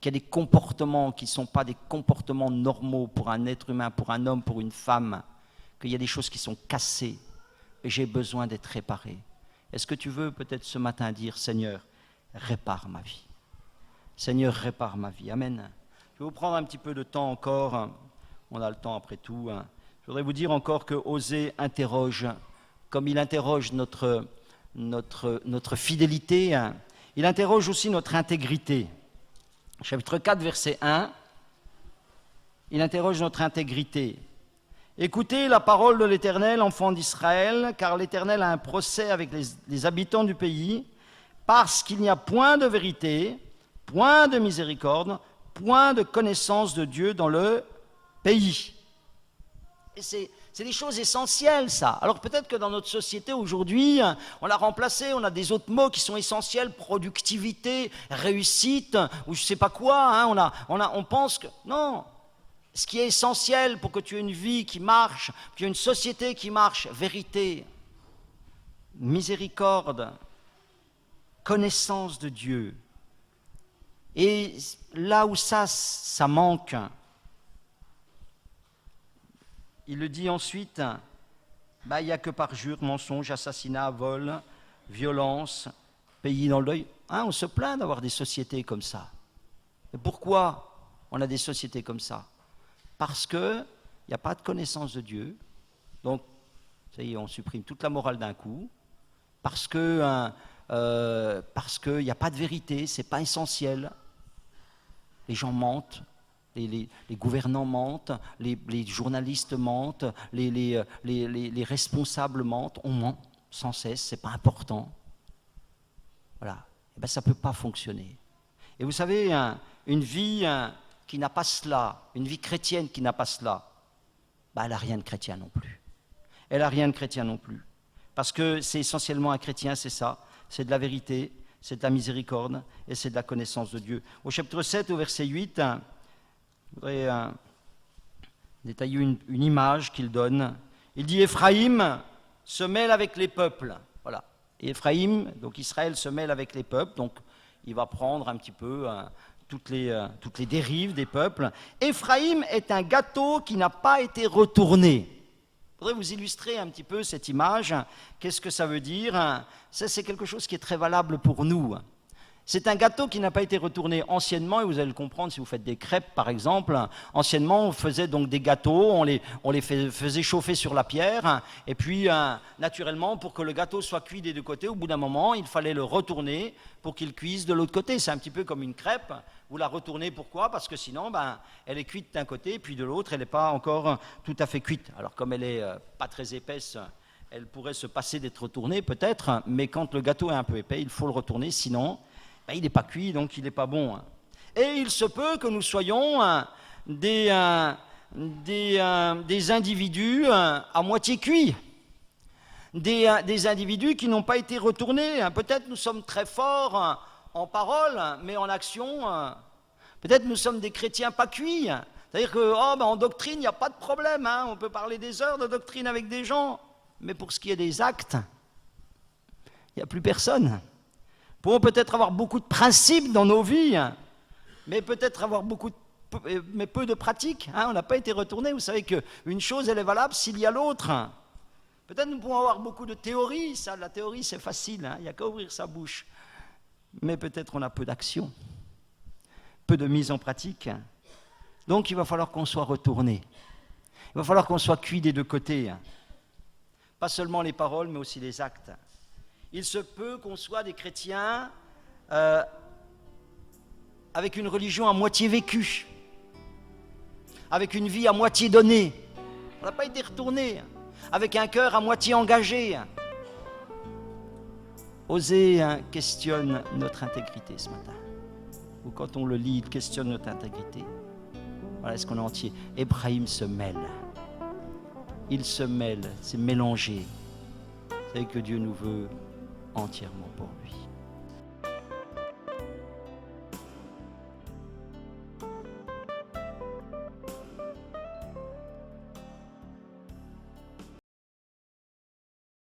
qu'il y a des comportements qui ne sont pas des comportements normaux pour un être humain, pour un homme, pour une femme, qu'il y a des choses qui sont cassées et j'ai besoin d'être réparé. Est-ce que tu veux peut-être ce matin dire, Seigneur, répare ma vie. Seigneur, répare ma vie. Amen. Je vais vous prendre un petit peu de temps encore. On a le temps après tout. Je voudrais vous dire encore que Osée interroge, comme il interroge notre fidélité, il interroge aussi notre intégrité. Chapitre 4, verset 1, il interroge notre intégrité. Écoutez la parole de l'Éternel, enfants d'Israël, car l'Éternel a un procès avec les habitants du pays, parce qu'il n'y a point de vérité, point de miséricorde, point de connaissance de Dieu dans le pays. Et c'est des choses essentielles, ça. Alors peut-être que dans notre société aujourd'hui, on l'a remplacé, on a des autres mots qui sont essentiels, productivité, réussite, ou je ne sais pas quoi. On pense que... Non, Ce qui est essentiel pour que tu aies une vie qui marche, que tu aies une société qui marche, vérité, miséricorde, connaissance de Dieu. Et là où ça manque, il le dit ensuite, il n'y a que parjure, mensonge, assassinat, vol, violence, pays dans le deuil. On se plaint d'avoir des sociétés comme ça. Et pourquoi on a des sociétés comme ça? Parce qu'il n'y a pas de connaissance de Dieu. Donc, ça y est, on supprime toute la morale d'un coup. Parce qu'il n'y a pas de vérité, ce n'est pas essentiel. Les gens mentent, les gouvernants mentent, les journalistes mentent, les responsables mentent, on ment sans cesse, ce n'est pas important. Voilà, ça ne peut pas fonctionner. Et vous savez, une vie qui n'a pas cela, une vie chrétienne qui n'a pas cela, elle n'a rien de chrétien non plus. Elle n'a rien de chrétien non plus. Parce que c'est essentiellement un chrétien, c'est ça, c'est de la vérité, c'est de la miséricorde et c'est de la connaissance de Dieu. Au chapitre 7, au verset 8, je voudrais détailler une image qu'il donne. Il dit « Éphraïm se mêle avec les peuples ». Voilà. Et Éphraïm, donc Israël se mêle avec les peuples, donc il va prendre un petit peu toutes les dérives des peuples. Éphraïm est un gâteau qui n'a pas été retourné. Je voudrais vous illustrer un petit peu cette image. Qu'est-ce que ça veut dire? Ça, c'est quelque chose qui est très valable pour nous. C'est un gâteau qui n'a pas été retourné anciennement, et vous allez le comprendre si vous faites des crêpes par exemple. Anciennement, on faisait donc des gâteaux, on les faisait chauffer sur la pierre, et puis naturellement, pour que le gâteau soit cuit des deux côtés, au bout d'un moment, il fallait le retourner pour qu'il cuise de l'autre côté. C'est un petit peu comme une crêpe. Vous la retournez, pourquoi? Parce que sinon, elle est cuite d'un côté, puis de l'autre, elle n'est pas encore tout à fait cuite. Alors comme elle n'est pas très épaisse, elle pourrait se passer d'être retournée peut-être, mais quand le gâteau est un peu épais, il faut le retourner, sinon il n'est pas cuit, donc il n'est pas bon. Et il se peut que nous soyons des individus à moitié cuits, des individus qui n'ont pas été retournés. Peut-être nous sommes très forts en parole, mais en action, peut-être nous sommes des chrétiens pas cuits. C'est-à-dire qu'en doctrine, il n'y a pas de problème. On peut parler des heures de doctrine avec des gens, mais pour ce qui est des actes, il n'y a plus personne. Nous pouvons peut-être avoir beaucoup de principes dans nos vies, mais peut-être avoir mais peu de pratiques. On n'a pas été retourné. Vous savez qu'une chose, elle est valable s'il y a l'autre. Peut-être nous pouvons avoir beaucoup de théories. Ça, la théorie, c'est facile. Il n'y a qu'à ouvrir sa bouche. Mais peut-être on a peu d'action, peu de mise en pratique. Donc il va falloir qu'on soit retourné. Il va falloir qu'on soit cuit des deux côtés. Pas seulement les paroles, mais aussi les actes. Il se peut qu'on soit des chrétiens avec une religion à moitié vécue, avec une vie à moitié donnée. On n'a pas été retourné, avec un cœur à moitié engagé. Osée questionne notre intégrité ce matin. Ou quand on le lit, il questionne notre intégrité. Voilà, est-ce qu'on est entier? Éphraïm se mêle. Il se mêle, c'est mélangé. Vous savez que Dieu nous veut entièrement pour lui.